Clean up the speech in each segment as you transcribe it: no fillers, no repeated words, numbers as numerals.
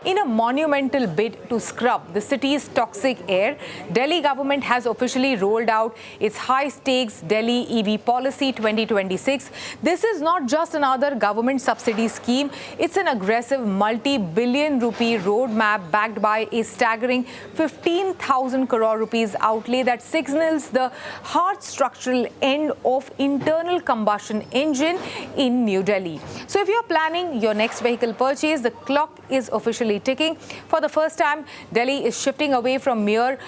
In a monumental bid to scrub the city's toxic air, Delhi government has officially rolled out its high-stakes Delhi EV Policy 2026. This is not just another government subsidy scheme. It's an aggressive multi-billion rupee roadmap backed by a staggering 15,000 crore rupees outlay that signals the hard structural end of internal combustion engine in New Delhi. So if you're planning your next vehicle purchase, the clock is officially ticking. For the first time, Delhi is shifting away from mere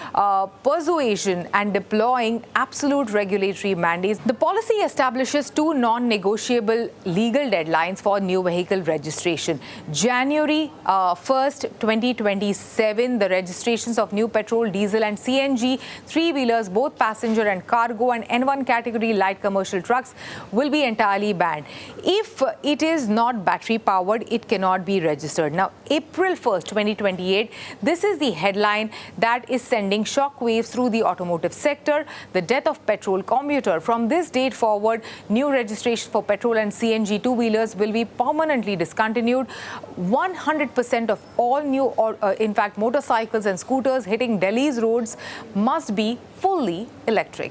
persuasion and deploying absolute regulatory mandates. The policy establishes two non-negotiable legal deadlines for new vehicle registration. January 1st, 2027, the registrations of new petrol, diesel and CNG three-wheelers, both passenger and cargo, and N1 category light commercial trucks will be entirely banned. If it is not battery-powered, it cannot be registered. Now, April 1st, 2028, this is the headline that is sending shockwaves through the automotive sector. The death of petrol commuter. From this date forward, new registration for petrol and CNG two-wheelers will be permanently discontinued. 100% of all new, in fact, motorcycles and scooters hitting Delhi's roads must be fully electric.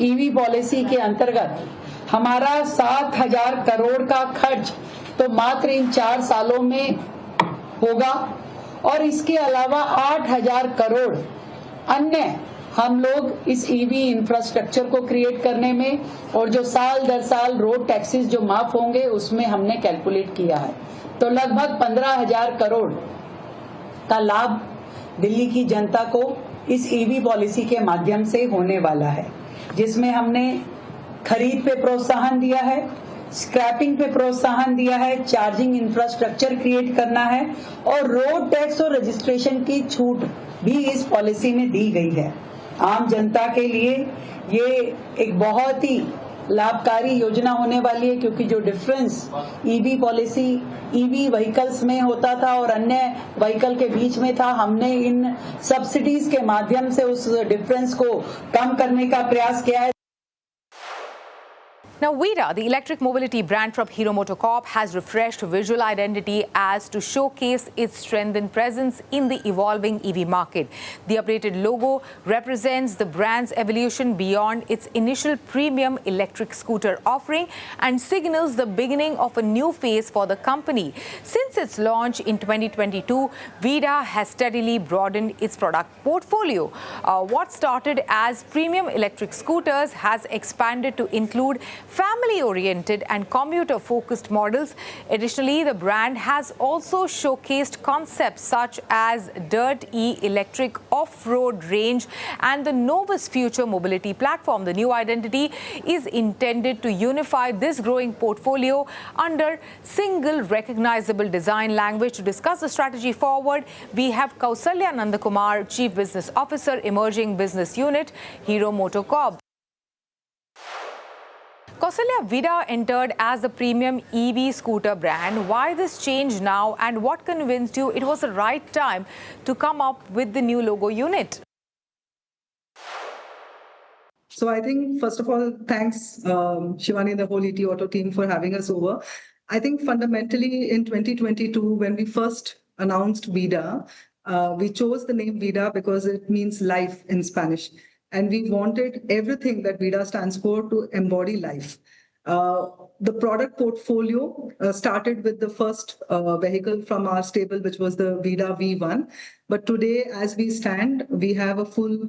EV policy के अंतर्गत हमारा 7,000 करोड़ का खर्च तो मात्र इन 4 सालों में होगा और इसके अलावा 8,000 करोड़ अन्य हम लोग इस ईवी इंफ्रास्ट्रक्चर को क्रिएट करने में और जो साल दर साल रोड टैक्सेस जो माफ होंगे उसमें हमने कैलकुलेट किया है तो लगभग 15,000 करोड़ का लाभ दिल्ली की जनता को इस ईवी पॉलिसी के माध्यम से होने वाला है, जिसमें हमने खरीद पे प्रोत्साहन दिया है, स्क्रैपिंग पे प्रोत्साहन दिया है, चार्जिंग इंफ्रास्ट्रक्चर क्रिएट करना है और रोड टैक्स और रजिस्ट्रेशन की छूट भी इस पॉलिसी में दी गई है। आम जनता के लिए ये एक बहुत ही लाभकारी योजना होने वाली है क्योंकि जो difference EV policy EV vehicles में होता था और अन्य व्हीकल के बीच में था, हमने इन सब्सिडीज के माध्यम से उस डिफरेंस को कम करने का प्रयास किया है। Now, VIDA, the electric mobility brand from Hero MotoCorp, has refreshed visual identity as to showcase its strength and presence in the evolving EV market. The updated logo represents the brand's evolution beyond its initial premium electric scooter offering and signals the beginning of a new phase for the company. Since its launch in 2022, VIDA has steadily broadened its product portfolio. What started as premium electric scooters has expanded to include family-oriented and commuter-focused models. Additionally, the brand has also showcased concepts such as Dirt E electric off-road range and the Novus Future Mobility platform. The new identity is intended to unify this growing portfolio under single recognizable design language. To discuss the strategy forward, we have Kausalya Nandakumar, Chief Business Officer, Emerging Business Unit, Hero MotoCorp. Kausalya, VIDA entered as the premium EV scooter brand. Why this change now and what convinced you it was the right time to come up with the new logo unit? So I think, first of all, thanks, Shivani and the whole ET Auto team for having us over. I think fundamentally in 2022, when we first announced VIDA, we chose the name VIDA because it means life in Spanish. And we wanted everything that VIDA stands for to embody life. The product portfolio started with the first vehicle from our stable, which was the VIDA V1. But today, as we stand, we have a full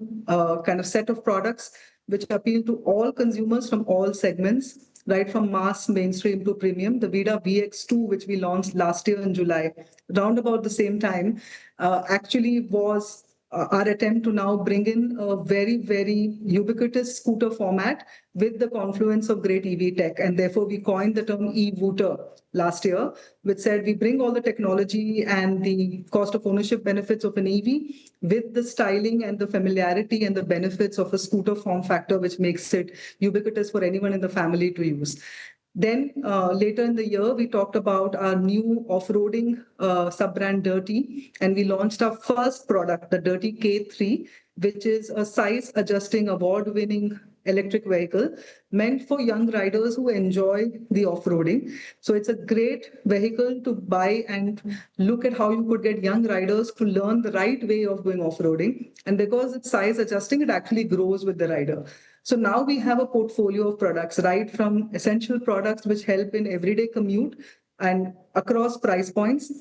kind of set of products which appeal to all consumers from all segments, right from mass, mainstream to premium. The VIDA VX2, which we launched last year in July, around about the same time, actually was our attempt to now bring in a very, very ubiquitous scooter format with the confluence of great EV tech. And therefore, we coined the term e-wooter last year, which said we bring all the technology and the cost of ownership benefits of an EV with the styling and the familiarity and the benefits of a scooter form factor, which makes it ubiquitous for anyone in the family to use. Then later in the year, we talked about our new off-roading sub-brand Dirty, and we launched our first product, the Dirty K3, which is a size-adjusting, award-winning electric vehicle meant for young riders who enjoy the off-roading. So it's a great vehicle to buy and look at how you could get young riders to learn the right way of going off-roading. And because it's size adjusting, it actually grows with the rider. So now we have a portfolio of products, right from essential products which help in everyday commute and across price points.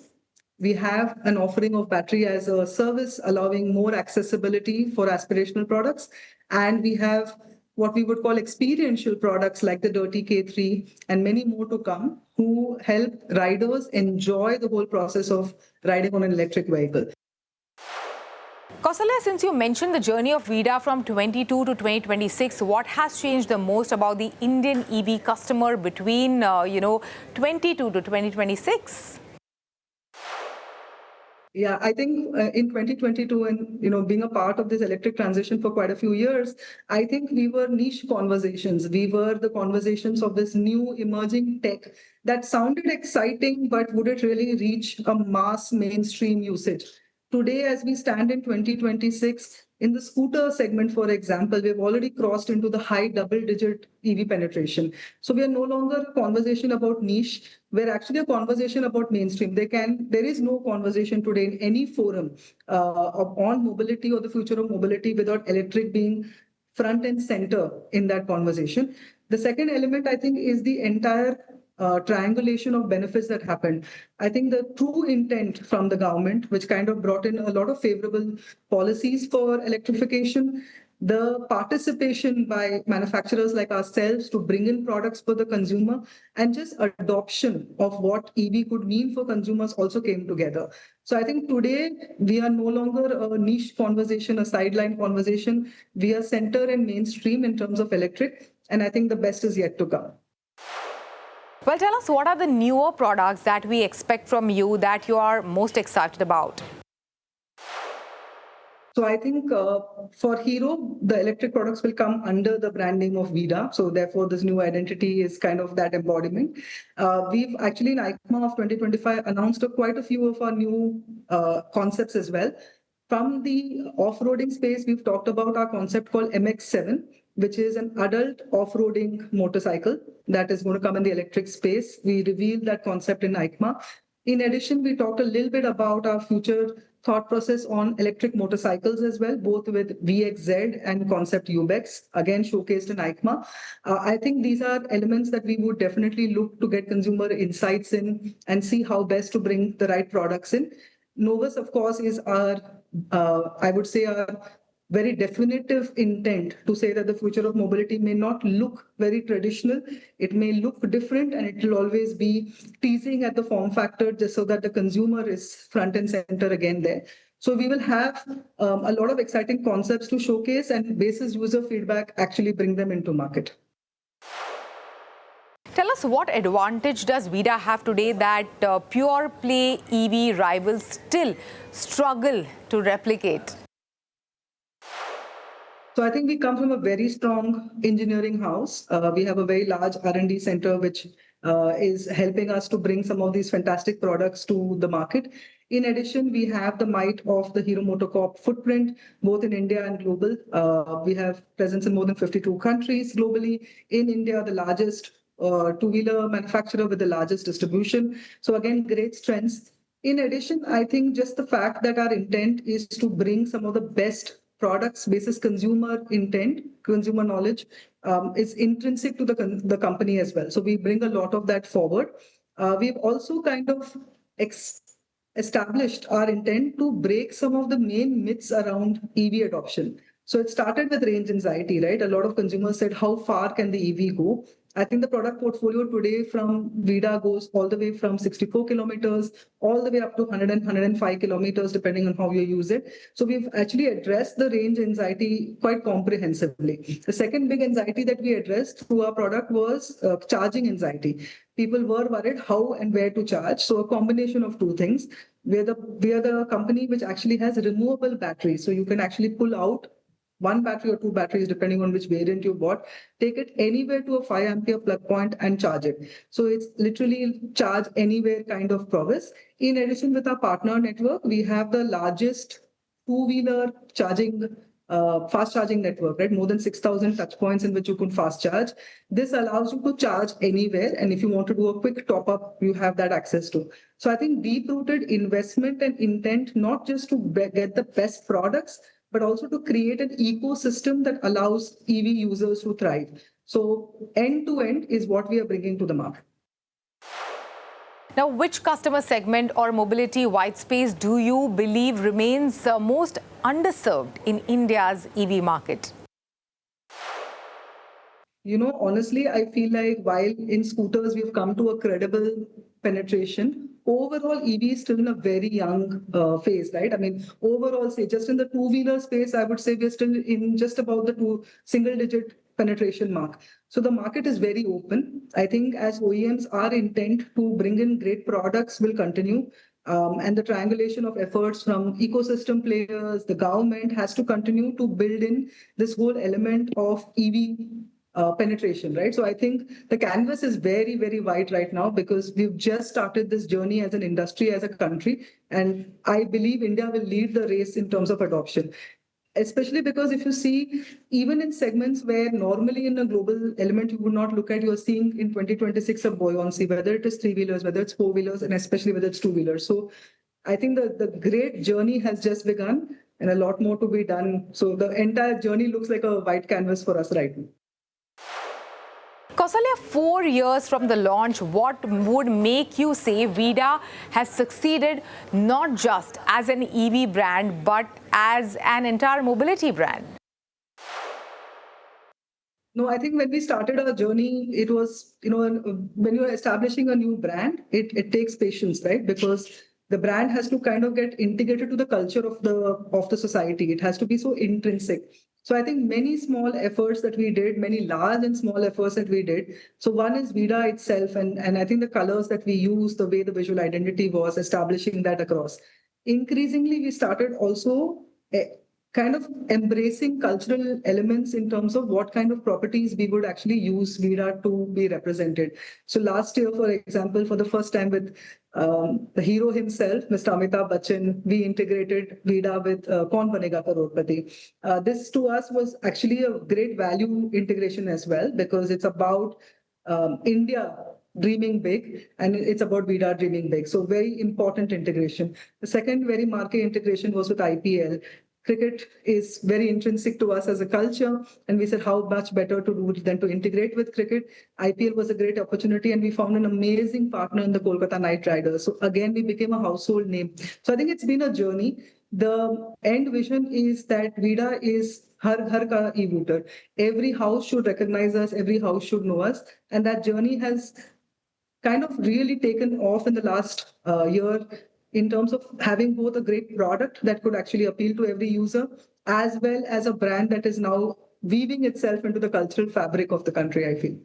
We have an offering of battery as a service, allowing more accessibility for aspirational products. And we have what we would call experiential products like the Dirty K3 and many more to come, who help riders enjoy the whole process of riding on an electric vehicle. Kausalya, since you mentioned the journey of VIDA from 22 to 2026, what has changed the most about the Indian EV customer between, 22 to 2026? Yeah, I think in 2022 and, being a part of this electric transition for quite a few years, I think we were niche conversations. We were the conversations of this new emerging tech that sounded exciting, but would it really reach a mass mainstream usage? Today, as we stand in 2026, in the scooter segment, for example, we've already crossed into the high double-digit EV penetration. So we are no longer a conversation about niche. We're actually a conversation about mainstream. There is no conversation today in any forum on mobility or the future of mobility without electric being front and center in that conversation. The second element, I think, is the entire triangulation of benefits that happened. I think the true intent from the government, which kind of brought in a lot of favorable policies for electrification, the participation by manufacturers like ourselves to bring in products for the consumer, and just adoption of what EV could mean for consumers also came together. So I think today we are no longer a niche conversation, a sideline conversation. We are center and mainstream in terms of electric, and I think the best is yet to come. Well, tell us, what are the newer products that we expect from you that you are most excited about? So I think for Hero, the electric products will come under the brand name of VIDA. So therefore, this new identity is kind of that embodiment. We've actually in EICMA of 2025 announced quite a few of our new concepts as well. From the off-roading space, we've talked about our concept called MX7, which is an adult off-roading motorcycle that is going to come in the electric space. We revealed that concept in EICMA. In addition, we talked a little bit about our future thought process on electric motorcycles as well, both with VXZ and Concept UBEX, again showcased in EICMA. I think these are elements that we would definitely look to get consumer insights in and see how best to bring the right products in. Novus, of course, is our, I would say, our very definitive intent to say that the future of mobility may not look very traditional. It may look different, and it will always be teasing at the form factor just so that the consumer is front and center again there. So we will have a lot of exciting concepts to showcase, and basis user feedback actually bring them into market. Tell us, what advantage does VIDA have today that pure play EV rivals still struggle to replicate? So I think we come from a very strong engineering house. We have a very large R&D center, which is helping us to bring some of these fantastic products to the market. In addition, we have the might of the Hero MotoCorp footprint, both in India and global. We have presence in more than 52 countries globally. In India, the largest two-wheeler manufacturer with the largest distribution. So again, great strengths. In addition, I think just the fact that our intent is to bring some of the best products basis consumer intent, consumer knowledge, is intrinsic to the company as well. So we bring a lot of that forward. We've also kind of established our intent to break some of the main myths around EV adoption. So it started with range anxiety, right? A lot of consumers said, how far can the EV go? I think the product portfolio today from VIDA goes all the way from 64 kilometers, all the way up to 100 and 105 kilometers, depending on how you use it. So we've actually addressed the range anxiety quite comprehensively. The second big anxiety that we addressed through our product was charging anxiety. People were worried how and where to charge. So a combination of two things. We are the company which actually has removable batteries. So you can actually pull out one battery or two batteries, depending on which variant you bought, take it anywhere to a 5 ampere plug point and charge it. So it's literally charge anywhere kind of promise. In addition, with our partner network, we have the largest two-wheeler charging fast charging network, right? More than 6,000 touch points in which you can fast charge. This allows you to charge anywhere. And if you want to do a quick top up, you have that access to. So I think deep-rooted investment and intent, not just to get the best products, but also to create an ecosystem that allows EV users to thrive. So end to end is what we are bringing to the market. Now, which customer segment or mobility white space do you believe remains most underserved in India's EV market? You know, honestly, I feel like while in scooters we've come to a credible penetration, overall EV is still in a very young phase, right? I mean, overall, say just in the two-wheeler space, I would say we're still in just about the single-digit penetration mark. So the market is very open. I think as OEMs, our intent to bring in great products will continue. And the triangulation of efforts from ecosystem players, the government has to continue to build in this whole element of EV penetration, right? So I think the canvas is very, very wide right now because we've just started this journey as an industry, as a country. And I believe India will lead the race in terms of adoption. Especially because if you see, even in segments where normally in a global element you would not look at, you're seeing in 2026 a buoyancy, whether it is three-wheelers, whether it's four-wheelers, and especially whether it's two-wheelers. So I think the great journey has just begun and a lot more to be done. So the entire journey looks like a white canvas for us right now. Kausalya, 4 years from the launch, what would make you say VIDA has succeeded not just as an EV brand, but as an entire mobility brand? No, I think when we started our journey, it was, when you're establishing a new brand, it takes patience, right? Because the brand has to kind of get integrated to the culture of the society. It has to be so intrinsic. So I think many small efforts that we did, many large and small efforts that we did. So one is VIDA itself, and I think the colors that we use, the way the visual identity was, establishing that across. Increasingly, we started also kind of embracing cultural elements in terms of what kind of properties we would actually use VIDA to be represented. So last year, for example, for the first time with the hero himself, Mr. Amitabh Bachchan, we integrated VIDA with Kaun Banega Crorepati. This to us was actually a great value integration as well, because it's about India dreaming big, and it's about VIDA dreaming big. So very important integration. The second very marquee integration was with IPL. Cricket is very intrinsic to us as a culture, and we said how much better to do than to integrate with cricket. IPL was a great opportunity, and we found an amazing partner in the Kolkata Knight Riders. So again, we became a household name. So I think it's been a journey. The end vision is that VIDA is har ka e-booter. Every house should recognize us, every house should know us, and that journey has kind of really taken off in the last year, in terms of having both a great product that could actually appeal to every user, as well as a brand that is now weaving itself into the cultural fabric of the country, I feel.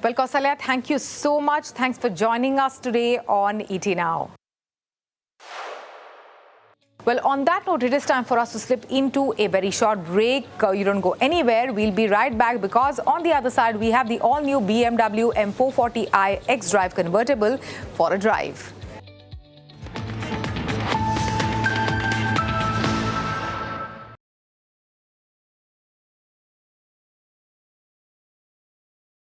Well, Kausalya, thank you so much. Thanks for joining us today on ET Now. Well, on that note, it is time for us to slip into a very short break. You don't go anywhere. We'll be right back because on the other side, we have the all-new BMW M440i X-Drive convertible for a drive.